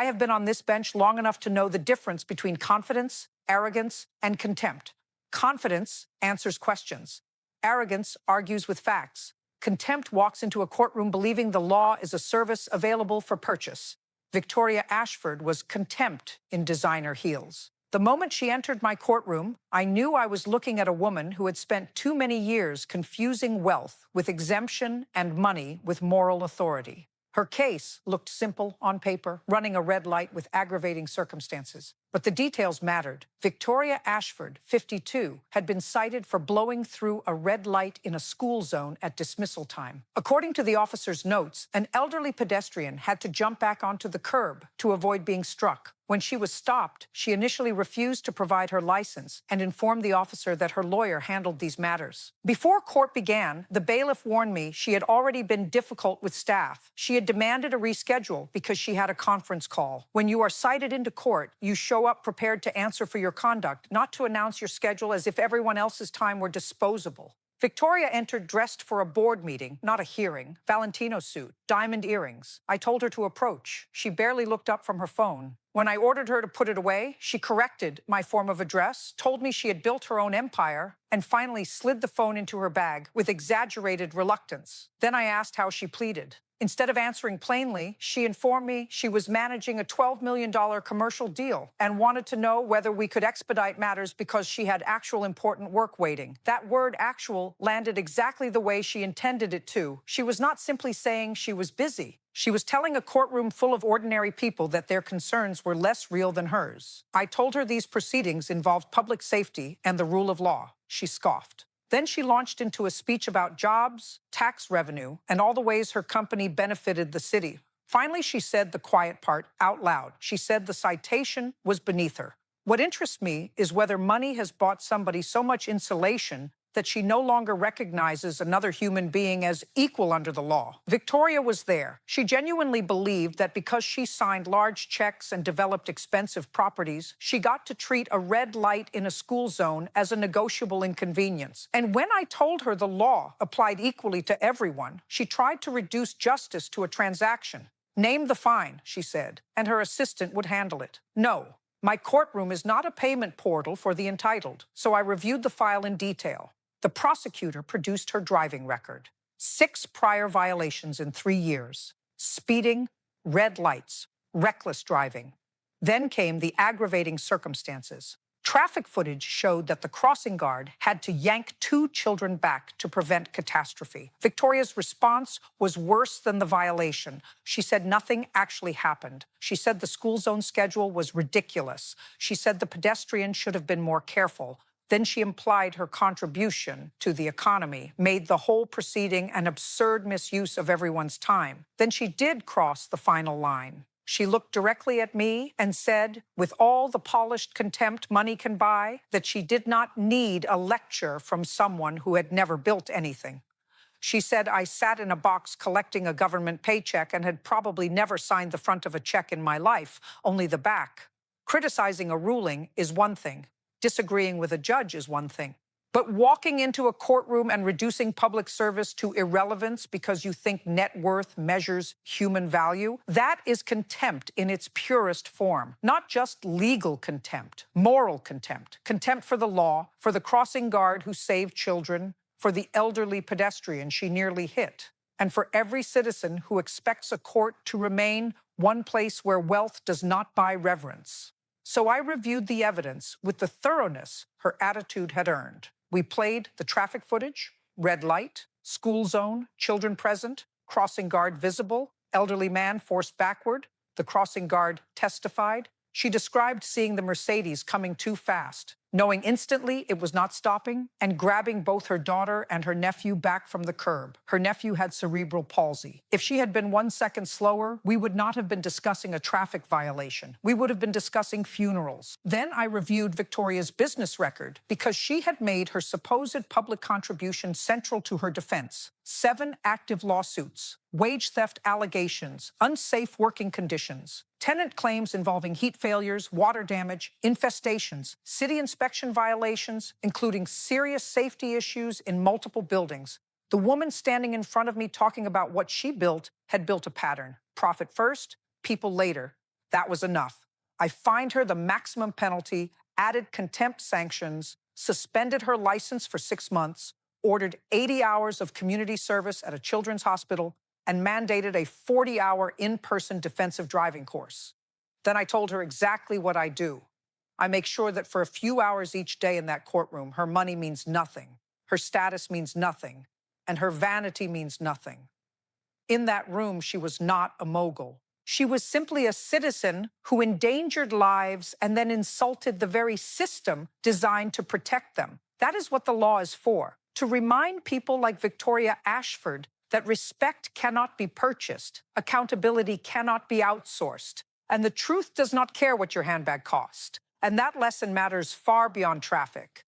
I have been on this bench long enough to know the difference between confidence, arrogance, and contempt. Confidence answers questions. Arrogance argues with facts. Contempt walks into a courtroom believing the law is a service available for purchase. Victoria Ashford was contempt in designer heels. The moment she entered my courtroom, I knew I was looking at a woman who had spent too many years confusing wealth with exemption and money with moral authority. Her case looked simple on paper, running a red light with aggravating circumstances. But the details mattered. Victoria Ashford, 52, had been cited for blowing through a red light in a school zone at dismissal time. According to the officer's notes, an elderly pedestrian had to jump back onto the curb to avoid being struck. When she was stopped, she initially refused to provide her license and informed the officer that her lawyer handled these matters. Before court began, the bailiff warned me she had already been difficult with staff. She had demanded a reschedule because she had a conference call. When you are cited into court, you show up prepared to answer for your conduct, not to announce your schedule as if everyone else's time were disposable. Victoria entered dressed for a board meeting, not a hearing. Valentino suit, diamond earrings. I told her to approach. She barely looked up from her phone. When I ordered her to put it away, she corrected my form of address, told me she had built her own empire, and finally slid the phone into her bag with exaggerated reluctance. Then I asked how she pleaded. Instead of answering plainly, she informed me she was managing a $12 million commercial deal and wanted to know whether we could expedite matters because she had actual important work waiting. That word actual landed exactly the way she intended it to. She was not simply saying she was busy. She was telling a courtroom full of ordinary people that their concerns were less real than hers. I told her these proceedings involved public safety and the rule of law. She scoffed. Then she launched into a speech about jobs, tax revenue, and all the ways her company benefited the city. Finally, she said the quiet part out loud. She said the citation was beneath her. What interests me is whether money has bought somebody so much insulation that she no longer recognizes another human being as equal under the law. Victoria was there. She genuinely believed that because she signed large checks and developed expensive properties, she got to treat a red light in a school zone as a negotiable inconvenience. And when I told her the law applied equally to everyone, she tried to reduce justice to a transaction. Name the fine, she said, and her assistant would handle it. No. My courtroom is not a payment portal for the entitled, so I reviewed the file in detail. The prosecutor produced her driving record. 6 prior violations in 3 years. Speeding, red lights, reckless driving. Then came the aggravating circumstances. Traffic footage showed that the crossing guard had to yank 2 children back to prevent catastrophe. Victoria's response was worse than the violation. She said nothing actually happened. She said the school zone schedule was ridiculous. She said the pedestrian should have been more careful. Then she implied her contribution to the economy made the whole proceeding an absurd misuse of everyone's time. Then she did cross the final line. She looked directly at me and said, with all the polished contempt money can buy, that she did not need a lecture from someone who had never built anything. She said I sat in a box collecting a government paycheck and had probably never signed the front of a check in my life, only the back. Criticizing a ruling is one thing. Disagreeing with a judge is one thing. But walking into a courtroom and reducing public service to irrelevance because you think net worth measures human value, that is contempt in its purest form. Not just legal contempt, moral contempt. Contempt for the law, for the crossing guard who saved children, for the elderly pedestrian she nearly hit, and for every citizen who expects a court to remain one place where wealth does not buy reverence. So I reviewed the evidence with the thoroughness her attitude had earned. We played the traffic footage, red light, school zone, children present, crossing guard visible, elderly man forced backward. The crossing guard testified. She described seeing the Mercedes coming too fast, knowing instantly it was not stopping, and grabbing both her daughter and her nephew back from the curb. Her nephew had cerebral palsy. If she had been 1 second slower, we would not have been discussing a traffic violation. We would have been discussing funerals. Then I reviewed Victoria's business record because she had made her supposed public contribution central to her defense. 7 active lawsuits, wage theft allegations, unsafe working conditions, tenant claims involving heat failures, water damage, infestations, city inspection violations, including serious safety issues in multiple buildings. The woman standing in front of me talking about what she built had built a pattern. Profit first, people later. That was enough. I fined her the maximum penalty, added contempt sanctions, suspended her license for 6 months, ordered 80 hours of community service at a children's hospital, and mandated a 40-hour in-person defensive driving course. Then I told her exactly what I do. I make sure that for a few hours each day in that courtroom, her money means nothing, her status means nothing, and her vanity means nothing. In that room, she was not a mogul. She was simply a citizen who endangered lives and then insulted the very system designed to protect them. That is what the law is for, to remind people like Victoria Ashford that respect cannot be purchased, accountability cannot be outsourced, and the truth does not care what your handbag cost. And that lesson matters far beyond traffic.